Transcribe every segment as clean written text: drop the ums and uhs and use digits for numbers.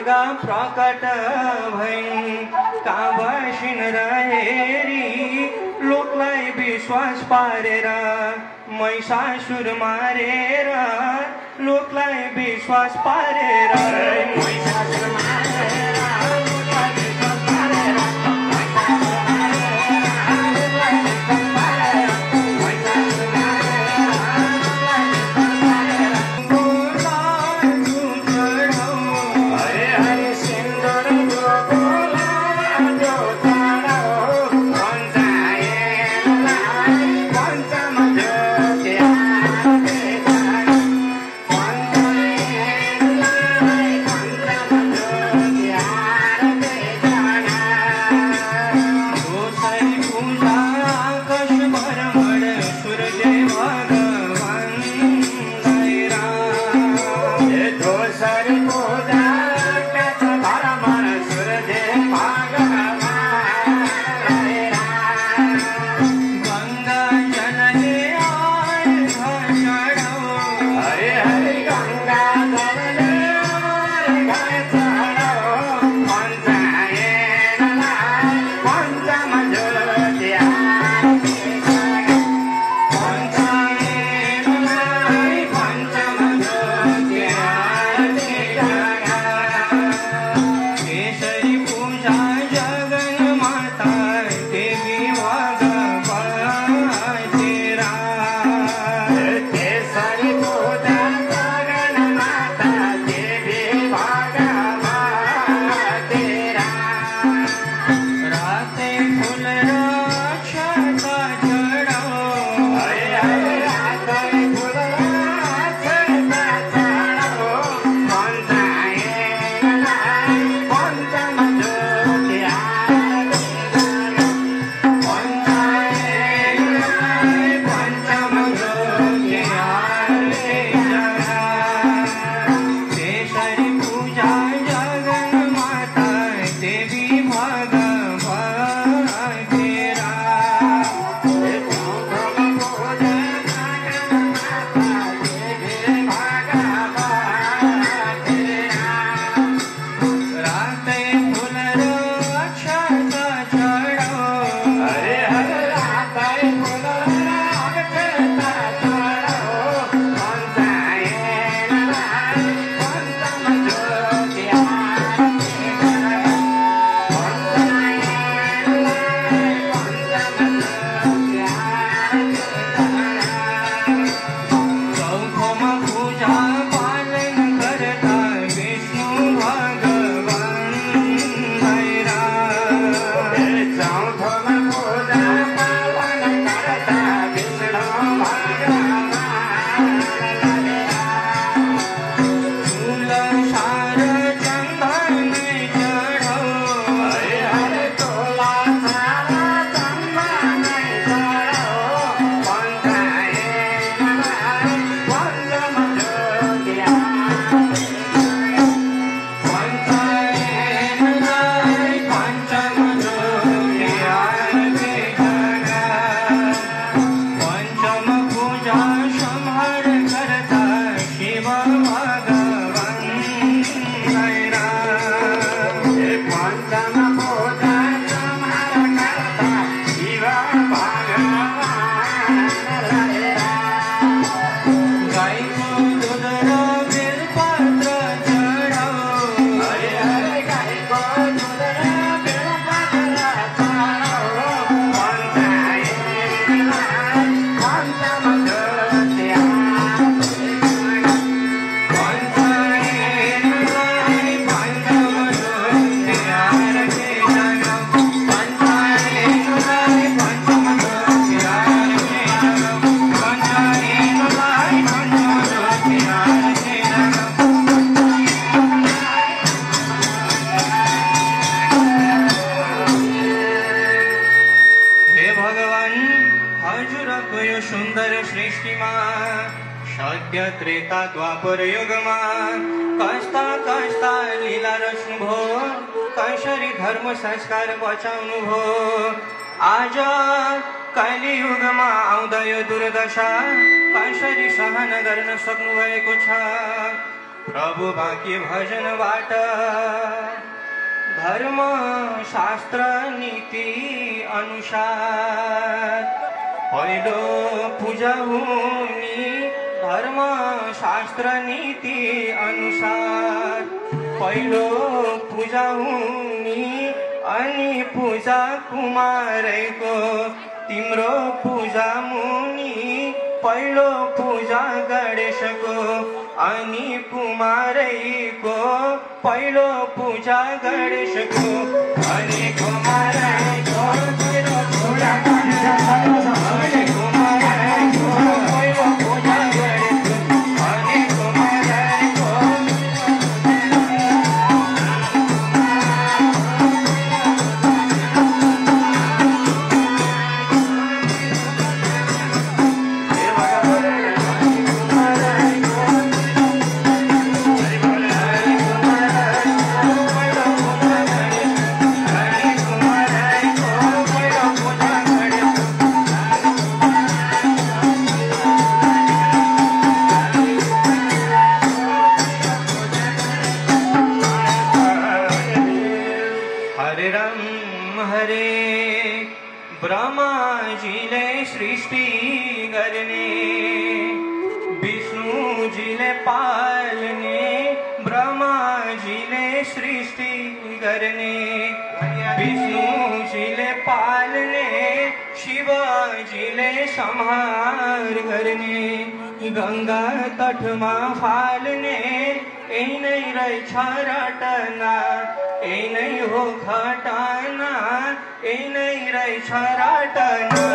दुर्गा प्रकट भई काबसिन रहेरी लोकलाई विश्वास पारेर महिषासुर मारेर लोकलाई विश्वास पारेर महिषासुर मारेर त्रेता द्वापर युगमा कस्ता कस्ता लीला रच्नु भो कसरी धर्म संस्कार बचाउनु भो आज कलियुगमा आउँदा यो दुर्दशा कसरी सहन गर्न सक्नु भएको छ प्रभु बाँकी भजनबाट धर्म शास्त्र नीति अनुसार पहिलो पूजा हुने धर्म शास्त्र नीति अनुसार पहिलो पूजा हुने अनि पूजा कुमारैको तिम्रो पूजा मुनि पहिलो पूजा गणेशको अनि कुमारैको पहिलो पूजा गणेशको अनि कुमारैको पहिलो पूजा गणेशको अनि कुमारैको पहिलो पूजा गणेशको अनि कुमारैको ब्रह्माजीले सृष्टि गर्ने विष्णुजीले पाल्ने ब्रह्माजीले सृष्टि गर्ने विष्णुजीले पाल्ने शिवजीले संहार गर्ने गंगा तटमा फाल्ने यही नै रहेछ रटना यही नै हो खटाना यही नै रहेछ रटना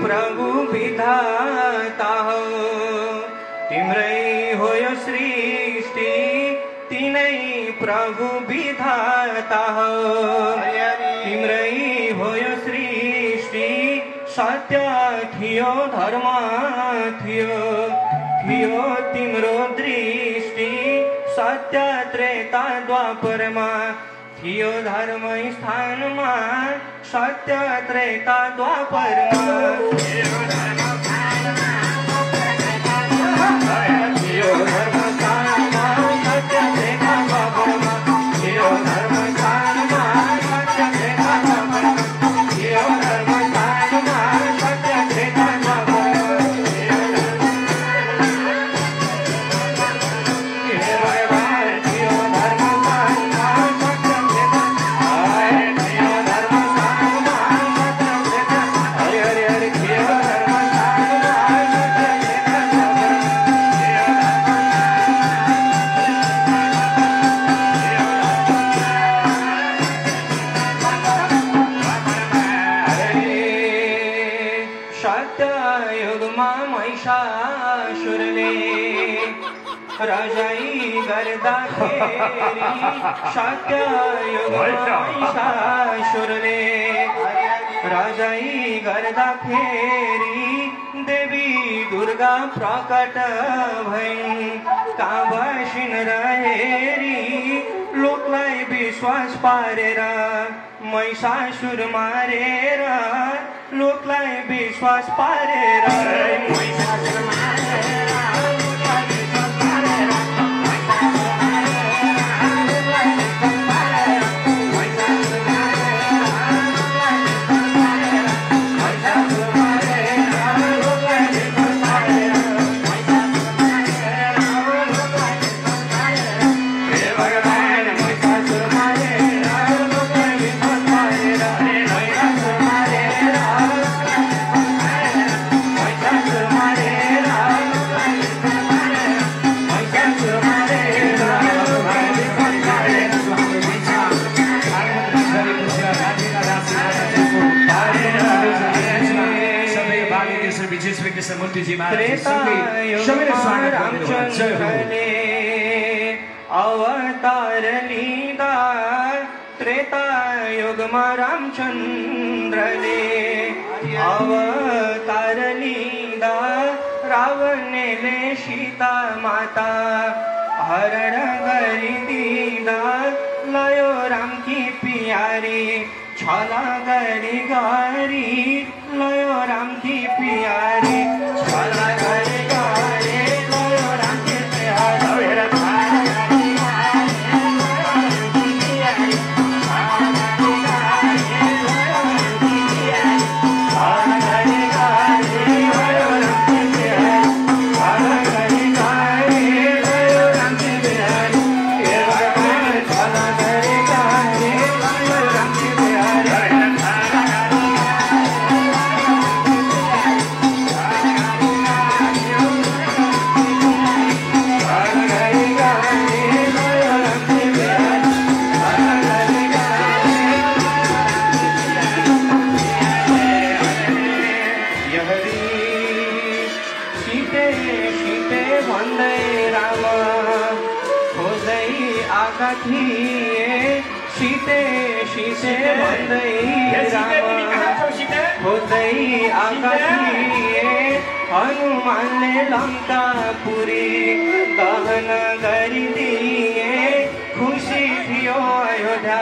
प्रभु विधाता हो तिम्रै हो यो सृष्टि तिनै प्रभु विधाता हो तिम्रै हो यो सृष्टि सत्य थियो धर्म थियो थियो तिम्रो दृष्टि सत्य त्रेता द्वापरमा थियो धर्म स्थानमा सत्य त्रेता द्वापरमा थियो धर्म स्थानमा सत्य त्रेता द्वापरमा थियो धर्म स्थानमा सत्य त्रेता द्वापरमा थियो धर्म स्थानमा सत्य त्रेता राजाई गर्दाखेरि सत्य महिषासुरले राजाई गर्दाखेरि देवी दुर्गा प्रकट भइन् कहाँ बसिन् र हेरी लोकलाई विश्वास पारेर महिषासुर मारेर लोकलाई विश्वास पारेर महिषासुर Hare कृष्णमूर्तिजी महाराजसँगै सबैले स्वागत गर्नुभयो। जय हो। अवतार लीदा त्रेता युगमा रामचन्द्रले अवतार लीदा रावणले सीता माता हरण गरिदिँदा लयो रामकी प्यारी छला गरी गरी लयो रामकी प्यारी छला गरी गरी लयो रामकी प्यारी सीते सीते भन्दै खोज्दै आएका थिए हनुमानले लङ्कापुरी दहन गरिदिए खुसी थियो अयोध्या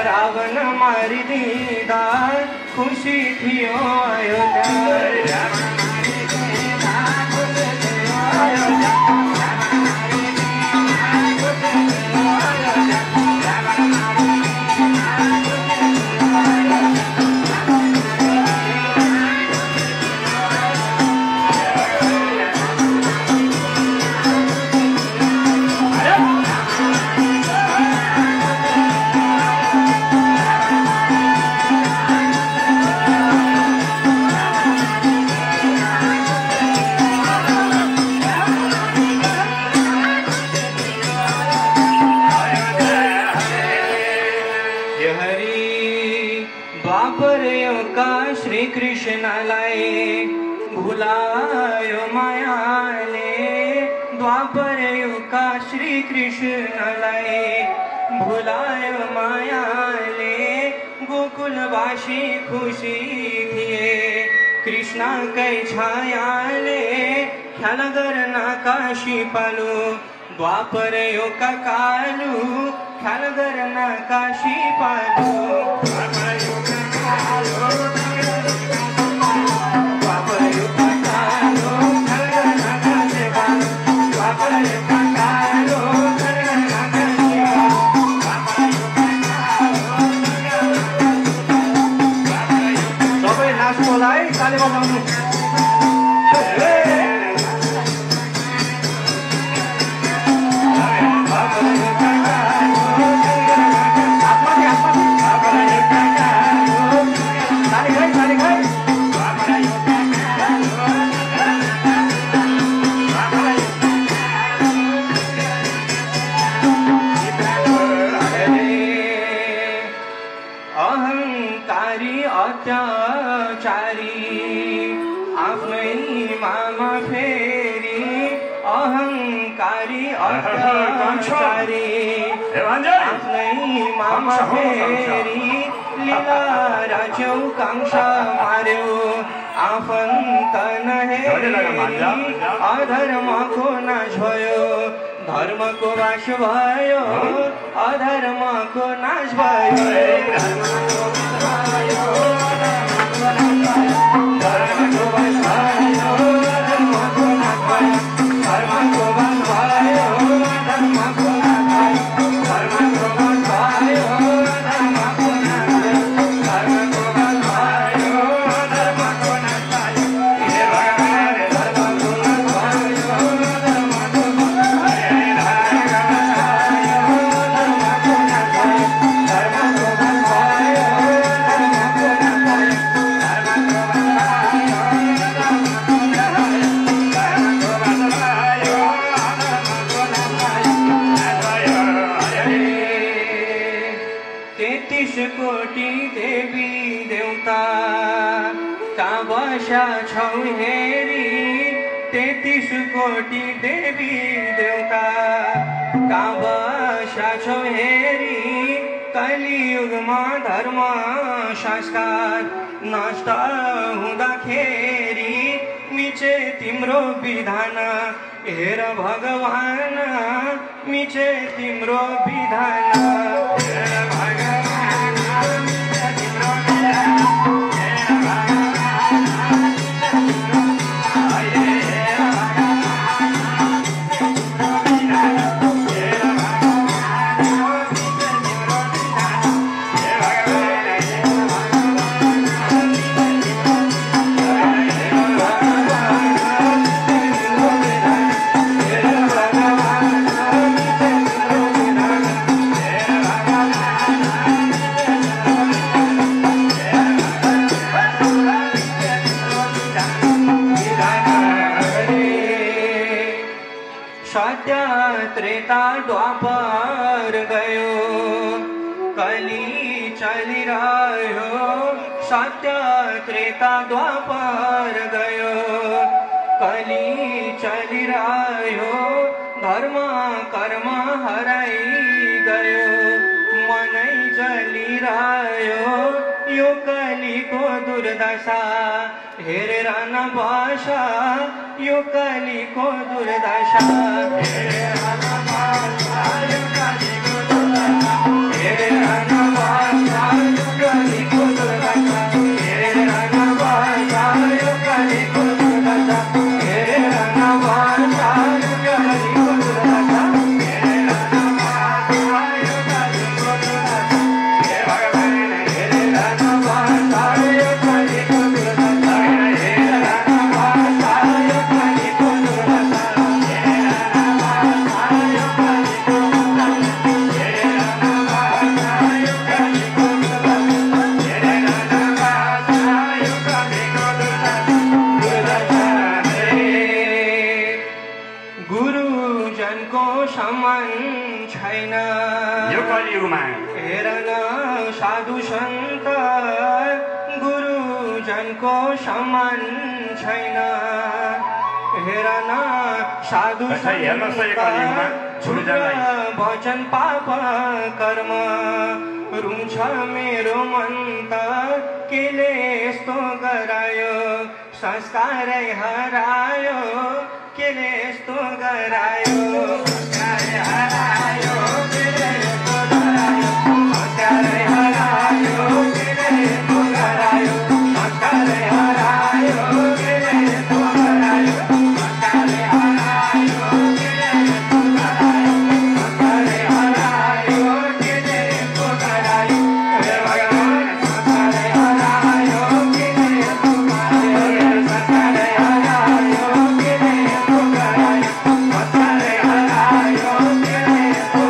रावण मारिदिँदा खुसी थियो अयोध्या कृष्णलाई भुलायो मायाले द्वापर युगका श्री कृष्णलाई भुलायो मायाले गोकुलवासी खुसी थिए कृष्णकै छायाले ख्याल गर्न काशी पालु द्वापर युगका कालु ख्याल गर्न काशी पालु मामा फेरि लीला राज्यौ कांक्षा मार्यो आफन्त नहेरी अधर्मको नाश भयो धर्मको वास भयो अधर्मको नाश भयो धर्मको वास भयो धर्मको वास भयो धर्मको नाश भयो धर्मको वास भयो धर्मको कहाँ बस्या छौ हेरी 33 कोटी देवी देवता कहाँ बस्या छौ हेरी कलियुगमा धर्म संस्कार नष्ट हुँदाखेरि मिचे तिम्रो विधान हेर भगवान मिचे तिम्रो विधान हेर भगवान मिचे तिम्रो विधान हेर भगवान मिचे तिम्रो त्रेता द्वापर गयो कली चलिरह्यो सत्य त्रेता द्वापर गयो कली चलिरह्यो धर्म कर्म हराइ गयो मनै जलिरह्यो यो कलीको दुर्दशा हेरेर नबस यो कलीको दुर्दशा हेरेर नबस यो कलीको दुर्दशा हेरेर नबस यो कलीको दुर्दशा हेरेर नबस यो कलीको दुर्दशा हेरेर नबस यो कलीको दुर्दशा हेरेर नबस यो कलीको दुर्दशा हे भगवान हेरेर नबस यो कलीको दुर्दशा हेरेर नबस यो कलीको दुर्दशा हेरेर नबस यो कलीको दुर्दशा हेरेर नबस यो कलीको दुर्दशा हेरेर नबस यो कलीको दुर्दशा गुरुजनको समान छैन यो कलियुगमा हेर न साधु सन्त गुरुजनको समान छैन हेर न साधु क्षुद्र वचन पाप कर्म रुन्छ मेरो मन त केले यस्तो गरायो संस्कारै हरायो केले यस्तो गरायो संस्कारै हरायो केले यस्तो गरायो संस्कारै हरायो केले यस्तो गरायो संस्कारै हरायो केले यस्तो गरायो संस्कारै हरायो केले यस्तो गरायो संस्कारै हरायो केले यस्तो गरायो हे भगवान संस्कारै हरायो केले यस्तो गरायो संस्कारै हरायो केले यस्तो गरायो संस्कारै हरायो केले यस्तो गरायो संस्कारै हरायो केले यस्तो गरायो संस्कारै हरायो केले यस्तो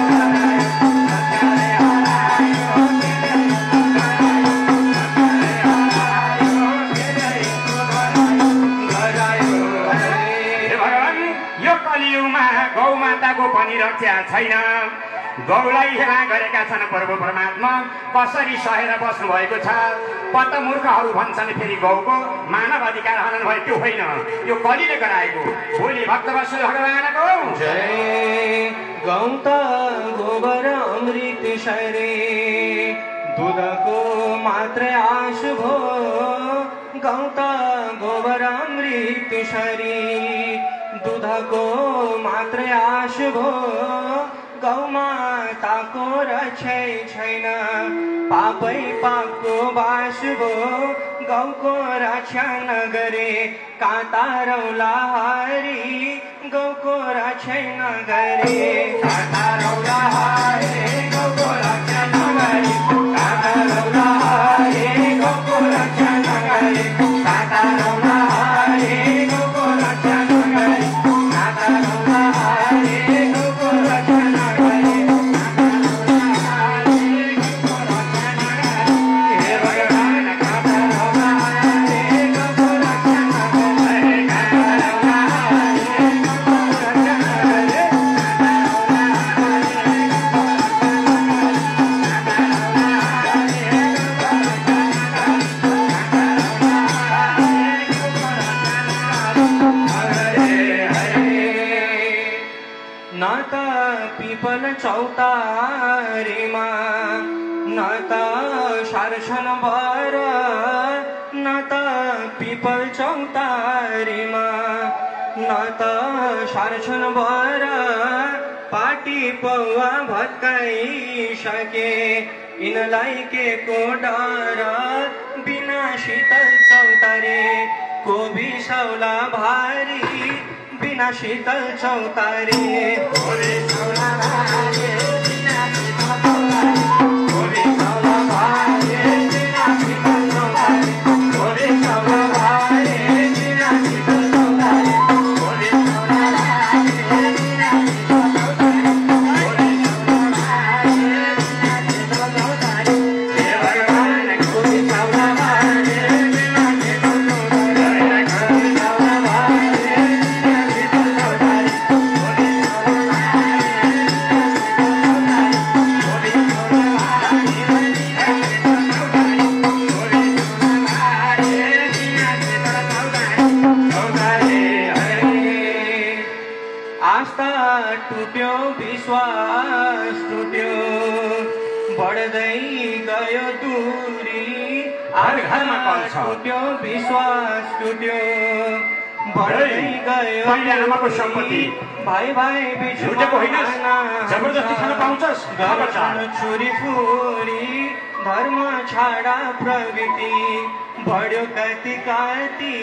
गरायो हे भगवान यो कलियुगमा गौ माताको पनि रक्षा छैन गौलाई हेला गरेका छन् प्रभु परमात्मा कसरी सहेर बस्नु भएको छ पत्त मूर्खहरू भन्छन् फेरि गौको मानव अधिकार हनन भयो त्यो होइन यो कलिले गराएको भोलि भक्तवत्सल भगवानको जय गौ त गोबर अमृत शरे दुधको मात्रै आश भो गौ त गोबर अमृत शरी दुधको मात्रै आश भो गौ माताको रक्षै छैन पापै पापको बास भो गौको रक्षा नगरे काँटा रौला हरी गौको रक्षा नगरे काँटा रौला हरे गौको रक्षा नगरे काँटा रौला हरे गौको रक्षा नगरे काँटा रौला हरे गौको रक्षा नगरे काँटा रौला हरे गौको रक्षा नगरे हे भगवान काँटा रौला हरे गौको रक्षा नगरे काँटा रौला हरे गौको रक्षा नगरे न त सार्छन् भर न त पिपल चौतारीमा न त सार्छन् भर पाटी पौवा भत्काइसके यिनलाई के को डर बिना शीतल चौतारी को बिसौला भारी बिना शीतल चौतारी बिना शीतल विश्वास टुट्यो बढ्दै गयो दूरी हर घरमा कल छ टुट्यो विश्वास टुट्यो बढ्दै गयो पहिले आमाको सम्पत्ति भाइ भाइ बीच लुटेको हैनस् जबरजस्ती खान पाउँछस् गरन छुरी फुरी धर्म छाडा प्रवृत्ति बढ्यो कति कति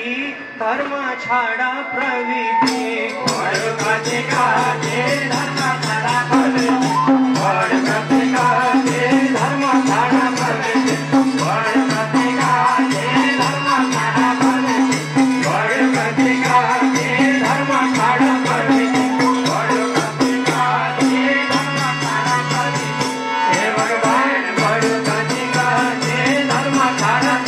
धर्म छाडा प्रवृत्ति बढ्यो कति कति धर्म छाडा प्रवृत्ति बढ्यो कति कति धर्म छाडा प्रवृत्ति बढ्यो कति कति धर्म छाडा प्रवृत्ति बढ्यो कति कति धर्म छाडा प्रवृत्ति बढ्यो कति कति धर्म छाडा प्रवृत्ति हे भगवान बढ्यो कति कति धर्म छाडा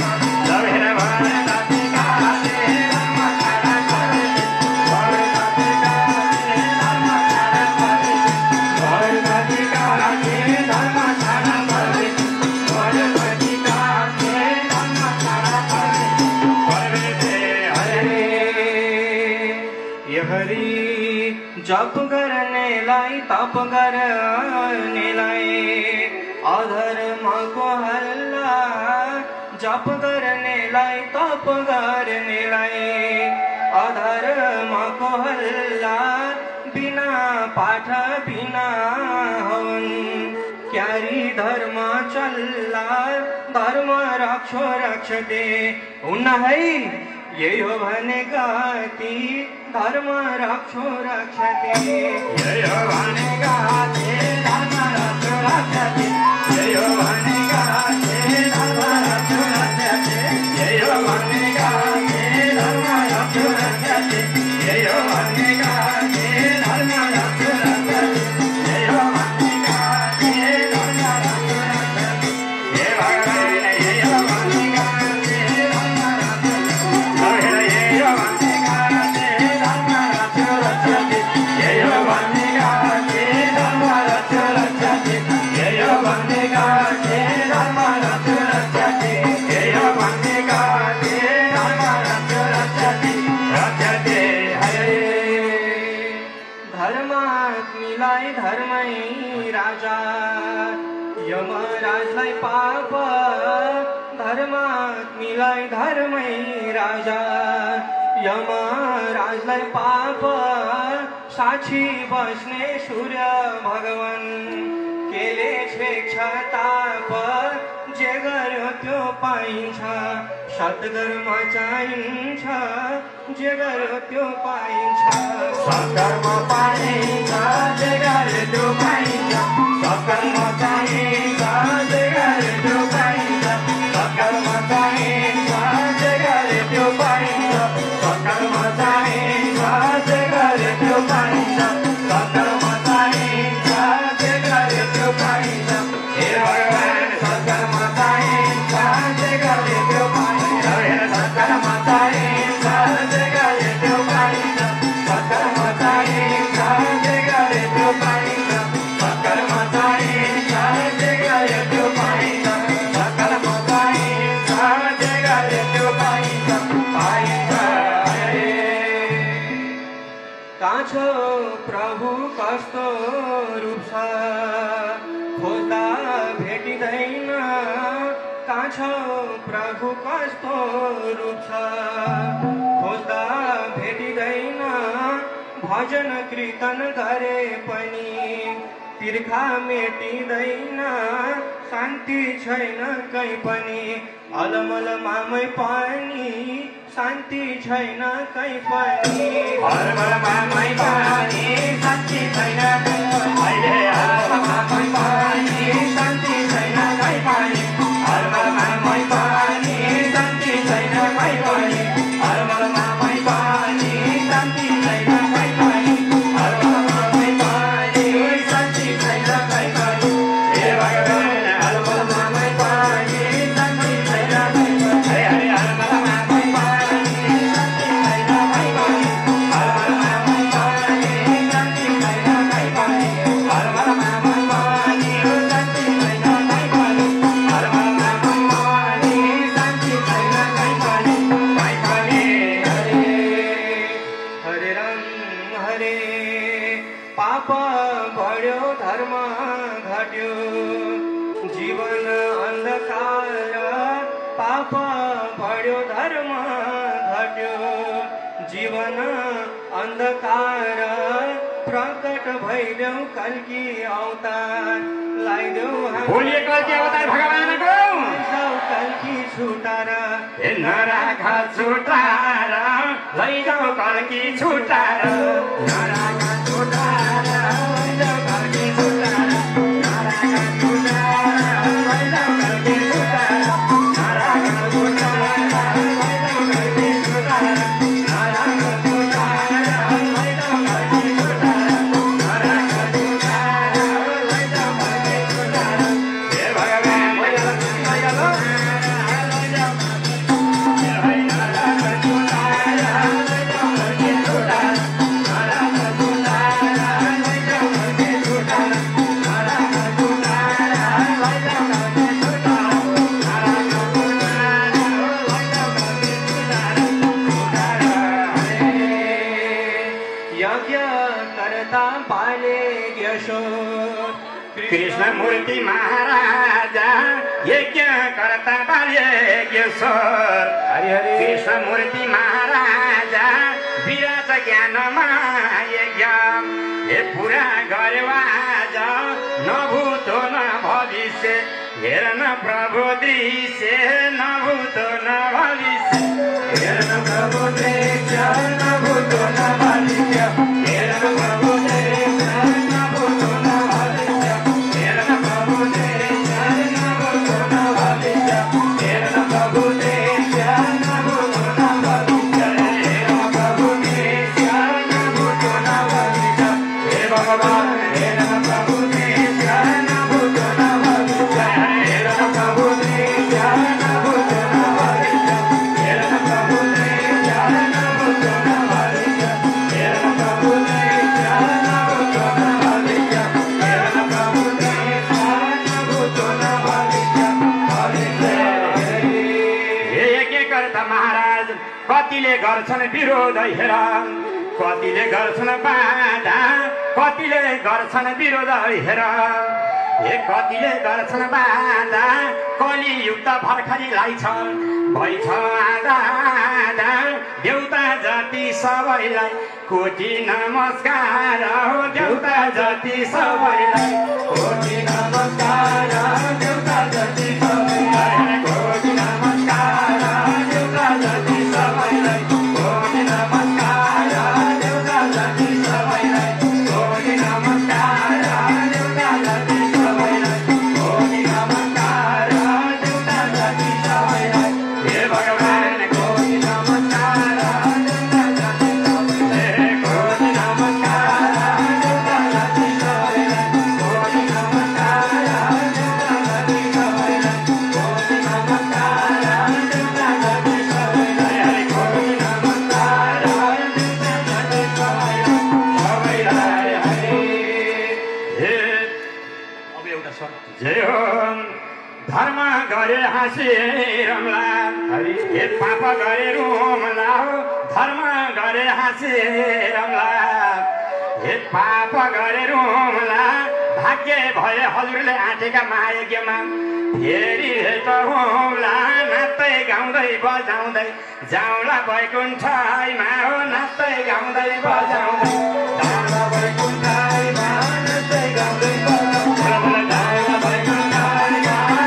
जप गर्नेलाई तप गर्नेलाई अधर्मको हल्ला जप गर्नेलाई तप गर्नेलाई अधर्मको हल्ला बिना पाठ बिना हवन क्यारी धर्म चल्ला धर्म रक्षो रक्षते हुन्न है यही हो भने गति धर्म रक्षो रक्षते यही हो भने गति धर्म रक्षो रक्षते यही हो भने गति धर्म रक्षो रक्षते यही हो भने गति धर्म रक्षो रक्षते यही हो भने गति धर्म रक्षो रक्षते यही हो भने गति धर्म रक्षो रक्षते हे भगवान यही हो भने गति धर्म रक्षो धर्मात्मीलाई धर्मै राजा यमराजलाई पाप धर्मात्मीलाई धर्मै राजा यमराजलाई पाप साक्षी बस्ने सूर्य भगवान केले छेक्छ ताप जे गर्यो त्यो पाइन्छ सत्कर्म चाहिन्छ जे गर्यो त्यो पाइन्छ सत्कर्म पाइन्छ जे गर्यो त्यो पाइन्छ सत्कर्म चाहिन्छ जे गर्यो त्यो पाइन्छ सत्कर्म चाहिन्छ जे गर्यो त्यो पाइन्छ सत्कर्म चाहिन्छ जे गर्यो त्यो पाइन्छ सत्कर्म चाहिन्छ जे गर्यो त्यो पाइन्छ हे भगवान सत्कर्म चाहिन्छ जे गर्यो त्यो पाइन्छ सत्कर्म चाहिन्छ जे गर्यो त्यो पाइन्छ सत्कर्म चाहिन्छ जे गर्यो त्यो पाइन्छ सत्कर्म चाहिन्छ जे गर्यो त्यो पाइन्छ सत्कर्म चाहिन्छ जे गर्यो त्यो पाइन्छ कान्छो प्रभु कस्तो रूप छ खोज्दा भेटिँदैन कहाँ छ प्रभु कस्तो रूप छ खोज्दा भेटिँदैन भजन कीर्तन गरे पनि तिर्खा मेटिँदैन शान्ति छैन कहीँ पनि अलमल मामै पनि शान्ति छैन कहीँ पनि अलमल मामै पनि शान्ति छैन अहिले अलमल मामै पनि शान्ति छैन कहीँ पनि अलमल मामै पनि शान्ति छैन कहीँ पनि अलमल मामै पनि शान्ति छैन कहीँ पनि अलमल मामै पनि शान्ति छैन कहीँ पनि हे भगवान अलमल मामै पनि शान्ति छैन कहीँ पनि हरे हरे अलमल मामै पनि शान्ति छैन कहीँ पनि अलमल मामै पनि शान्ति छैन कहीँ पनि अलमल मामै पनि शान्ति छैन कहीँ पनि अलमल मामै पनि शान्ति छैन कहीँ पनि हरे राम हरे पाप बढ्यो धर्म घट्यो जीवन अन्धकार पाप बढ्यो धर्म घट्यो जीवन अन्धकार प्रकट भइदेऊ कल्की अवतार लगाइदेऊ बोलिए कल्की अवतार भगवानको कल्की छुटार हे नराख छुटार लैजाऊ कल्की छुटार नराख छुटार लैजाऊ कल्की छुटार नराख छुटार लैजाऊ कल्की छुटार नराख छुटार लैजाऊ कल्की छुटार नराख छुटार लैजाऊ कल्की छुटार नराख छुटार लैजाऊ कल्की छुटार हे भगवान यज्ञ करता पाले यशो कृष्ण मूर्ति महाराजा यज्ञ करता बाल्येश्वर हरि हरि कृष्ण मूर्ति महाराजा विराट ज्ञानमा यज्ञ हे पुरा गर्यो आज न भूतो न भविष्य हेर न प्रभु दृश्य न भूतो न भविष्य हेर न प्रभु दृश्य न भूतो न भविष्य हेर न प्रभु दृश्य न भूतो न भविष्य हेर न प्रभु दृश्य न भूतो न भविष्य हेर न प्रभु दृश्य न भूतो न भविष्य हेर न प्रभु दृश्य न भूतो न भविष्य हे भगवान हेर न प्रभु दृश्य न भूतो न भविष्य हेर न प्रभु दृश्य न भूतो न भविष्य हेर न प्रभु दृश्य न भूतो न भविष्य हेर न प्रभु दृश्य न भूतो न भविष्य हेर न प्रभु दृश्य न भूतो न भविष्य हे यज्ञकर्ता महाराज कतिले गर्छन् विरोध हेर कतिले गर्छन् बाधा कतिले गर्छन् विरोध हेर हे कतिले गर्छन् बाधा कलियुक्त भर्खरीलाई छ भइ छ आधा आधा देउता जाति सबैलाई कोटी नमस्कार हो देउता जाति सबैलाई कोटी नमस्कार देउता जाति सबैलाई कोटी नमस्कार देउता जाति सबैलाई कोटी नमस्कार देउता जाति सबैलाई कोटी नमस्कार देउता जाति सबैलाई कोटी नमस्कार देउता जाति सबैलाई हे भगवान कोटी नमस्कार देउता जाति सबैलाई कोटी नमस्कार देउता जाति सबैलाई कोटी नमस्कार देउता जाति सबैलाई कोटी नमस्कार देउता जाति सबैलाई हरि कोटी नमस्कार देउता जाति सबैलाई हरि हे अब एउटा शब्द जय हो धर्म गरे हाँसे रमला हरि हे पाप गरे रोमला हो धर्म गरे हाँसे रमला हे पाप गरे रोमला भाग्य भए हजुरले आँटेका महायज्ञमा फेरि भेट होला नाच्दै गाउँदै बजाउँदै जाउँला बैकुण्ठमा हो नाच्दै गाउँदै बजाउँदै जाउँला बैकुण्ठमा नाच्दै गाउँदै बजाउँदै जाउँला बैकुण्ठमा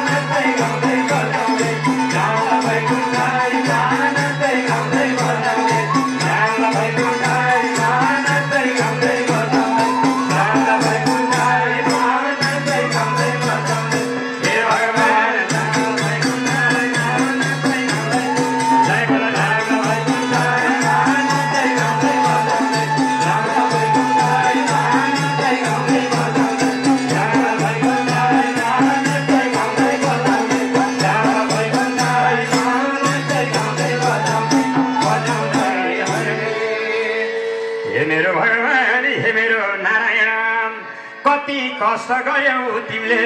नाच्दै गाउँदै बजाउँदै जाउँला बैकुण्ठमा नाच्दै गाउँदै बजाउँदै जाउँला बैकुण्ठमा नाच्दै गाउँदै बजाउँदै जाउँला बैकुण्ठमा नाच्दै गाउँदै बजाउँदै हे भगवान कति कष्ट गयौ तिमीले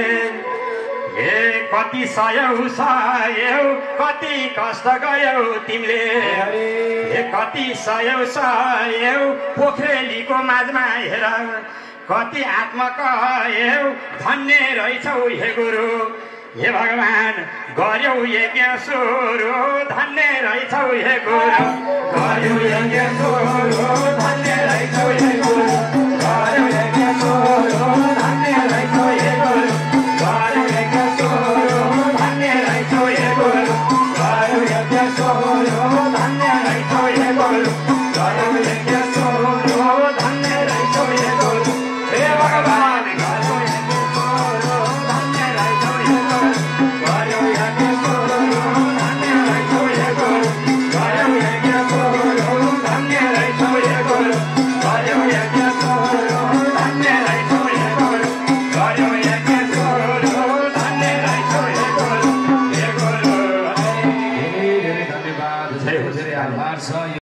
हे कति सहयौ कति कष्ट गयौ तिमीले हे कति सहयौ पोखरेलीको माझमा हेर कति आत्मकयौ धन्य रहेछौ हे गुरु हे भगवान गर्यौ यज्ञ सुरु धन्य रहेछौ हे गुरु गर्यौ यज्ञ सुरु धन्य रहेछौ हे गुरु